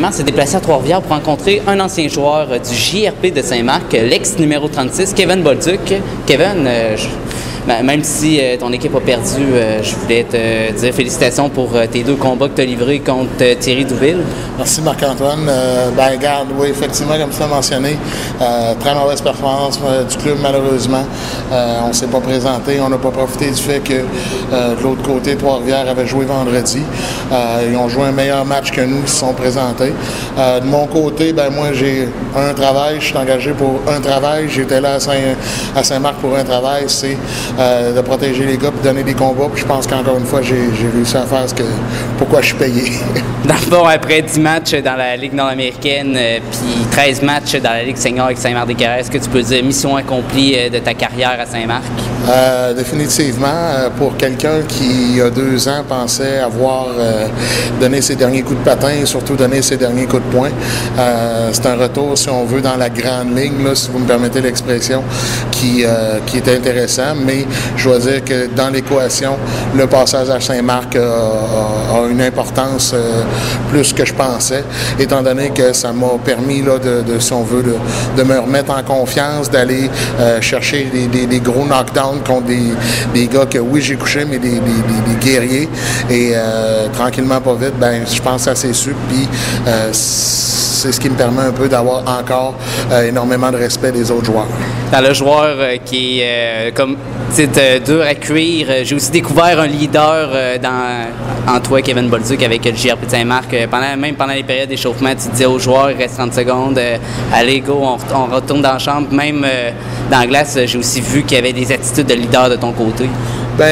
Saint-Marc s'est déplacé à Trois-Rivières pour rencontrer un ancien joueur du JRP de Saint-Marc, l'ex numéro 36, Kevin Bolduc. Kevin, même si ton équipe a perdu, je voulais te dire félicitations pour tes 2 combats que tu as livrés contre Thierry Douville. Merci Marc-Antoine. Garde, oui, effectivement, comme tu l'as mentionné, très mauvaise performance du club, malheureusement. On ne s'est pas présenté. On n'a pas profité du fait que de l'autre côté, Trois-Rivières avait joué vendredi. Ils ont joué un meilleur match que nous, ils se sont présentés. De mon côté, moi, j'ai un travail. Je suis engagé pour un travail. J'étais là à Saint-Marc pour un travail. C'est de protéger les gars et donner des combats. Puis je pense qu'encore une fois, j'ai réussi à faire pourquoi je suis payé. Dans le fond, après 10 matchs dans la Ligue nord-américaine, puis 13 matchs dans la Ligue senior avec Saint-Marc-des-Carrières, est-ce que tu peux dire mission accomplie de ta carrière à Saint-Marc? Définitivement. Pour quelqu'un qui, il y a 2 ans, pensait avoir donné ses derniers coups de patin et surtout donné ses derniers coups de poing, c'est un retour, si on veut, dans la grande ligne, là, si vous me permettez l'expression, qui est intéressant. Mais je dois dire que dans l'équation, le passage à Saint-Marc a une importance plus que je pensais, étant donné que ça m'a permis, là, si on veut, de me remettre en confiance, d'aller chercher des gros knockdowns contre des gars que, oui, j'ai couché, mais des guerriers. Et tranquillement, pas vite, je pense que ça s'est su. Puis c'est ce qui me permet un peu d'avoir encore énormément de respect des autres joueurs. Dans le joueur qui est comme dur à cuire, j'ai aussi découvert un leader en toi, Kevin Bolduc, avec le JRP de Saint-Marc. Même pendant les périodes d'échauffement, tu disais aux joueurs, il reste 30 secondes, allez, go, on retourne dans la chambre. Même dans la glace, j'ai aussi vu qu'il y avait des attitudes de leader de ton côté.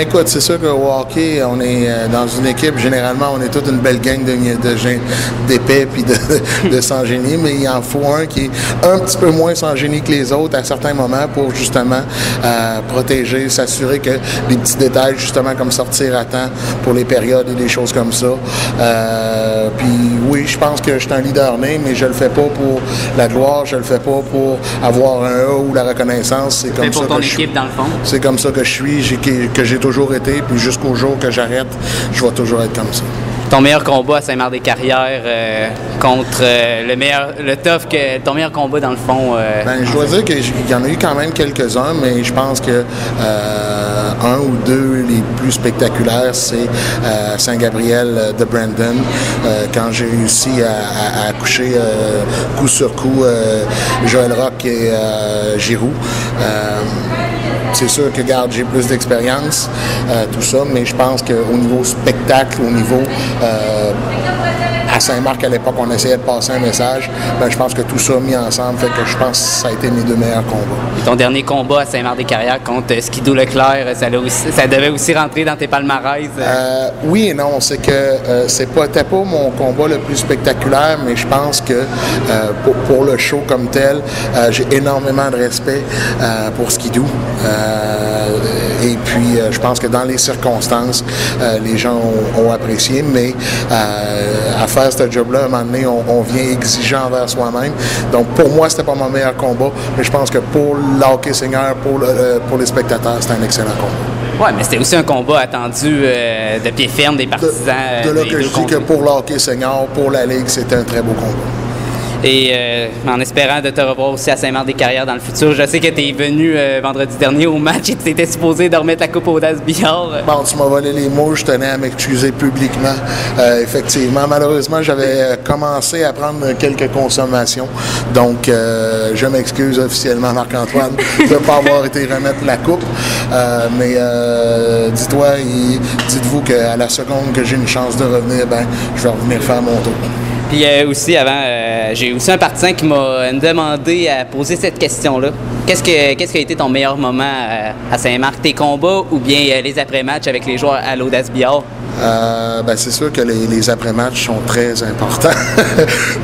Écoute, c'est sûr qu'au hockey, on est dans une équipe, généralement, on est toute une belle gang d'épais puis de sans génie, mais il en faut un qui est un petit peu moins sans génie que les autres à certains moments pour justement protéger, s'assurer que les petits détails, justement, comme sortir à temps pour les périodes et des choses comme ça. Puis oui, je pense que je suis un leader né, mais je le fais pas pour la gloire, je le fais pas pour avoir un A ou la reconnaissance. C'est comme ça pour ton que équipe, dans le fond. C'est comme ça que je suis, que j'ai toujours été, puis jusqu'au jour que j'arrête, je vais toujours être comme ça. Ton meilleur combat à Saint-Marc-des-Carrières contre ton meilleur combat dans le fond? Je dois dire qu'il y en a eu quand même quelques-uns, mais je pense que un ou deux les plus spectaculaires, c'est Saint-Gabriel de Brandon, quand j'ai réussi à coucher coup sur coup Joël Rock et Giroux. C'est sûr que, j'ai plus d'expérience, tout ça, mais je pense qu'au niveau spectacle, au niveau à Saint-Marc, à l'époque, on essayait de passer un message. Je pense que tout ça mis ensemble fait que je pense que ça a été mes 2 meilleurs combats. Et ton dernier combat à Saint-Marc-des-Carrières contre Skidoo Leclerc, ça devait aussi rentrer dans tes palmarès? Oui et non. C'est que c'était pas mon combat le plus spectaculaire, mais je pense que pour le show comme tel, j'ai énormément de respect pour Skidoo. Et puis, je pense que dans les circonstances, les gens ont apprécié, mais à faire ce job-là, à un moment donné, on vient exigeant envers soi-même. Donc, pour moi, c'était pas mon meilleur combat, mais je pense que pour le hockey senior, pour les spectateurs, c'était un excellent combat. Oui, mais c'était aussi un combat attendu de pied ferme des partisans. De là que je dis que pour le hockey senior, pour la Ligue, c'était un très beau combat. Et en espérant de te revoir aussi à Saint-Marc-des-Carrières dans le futur. Je sais que tu es venu vendredi dernier au match et tu étais supposé de remettre la coupe Audace Billard. Bon, tu m'as volé les mots, je tenais à m'excuser publiquement. Effectivement, malheureusement, j'avais commencé à prendre quelques consommations. Donc, je m'excuse officiellement, Marc-Antoine, de ne pas avoir été remettre la coupe. Mais dites-vous qu'à la seconde que j'ai une chance de revenir, je vais revenir faire mon tour. Puis aussi, j'ai aussi un partisan qui m'a demandé à poser cette question-là. Qu'est-ce qui a été ton meilleur moment à Saint-Marc? Tes combats ou bien les après-matchs avec les joueurs à l'Audace Billard? C'est sûr que les après-matchs sont très importants.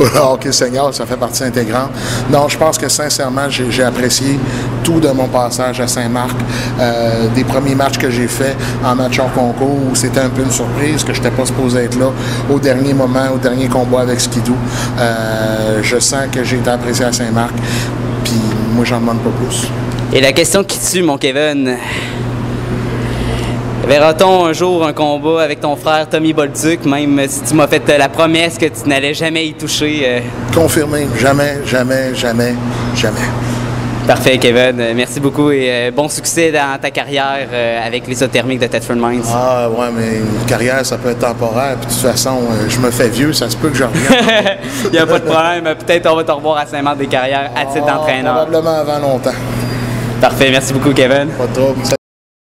Au hockey senior, ça fait partie intégrante. Non, je pense que sincèrement, j'ai apprécié tout de mon passage à Saint-Marc. Des premiers matchs que j'ai faits en match hors concours, où c'était un peu une surprise, que je n'étais pas supposé être là. Au dernier moment, au dernier combat avec Skidoo, je sens que j'ai été apprécié à Saint-Marc. Puis moi, j'en demande pas plus. Et la question qui tue, mon Kevin... Verra-t-on un jour un combat avec ton frère Tommy Bolduc, même si tu m'as fait la promesse que tu n'allais jamais y toucher? Confirmé. Jamais, jamais, jamais, jamais. Parfait, Kevin. Merci beaucoup et bon succès dans ta carrière avec l'isothermique de Thetford Mines. Ah, ouais, mais une carrière, ça peut être temporaire. Puis de toute façon, je me fais vieux, ça se peut que je revienne. Il n'y a pas de problème. Peut-être on va te revoir à Saint-Marc-des-Carrières à titre d'entraîneur. Probablement avant longtemps. Parfait. Merci beaucoup, Kevin. Pas de trouble.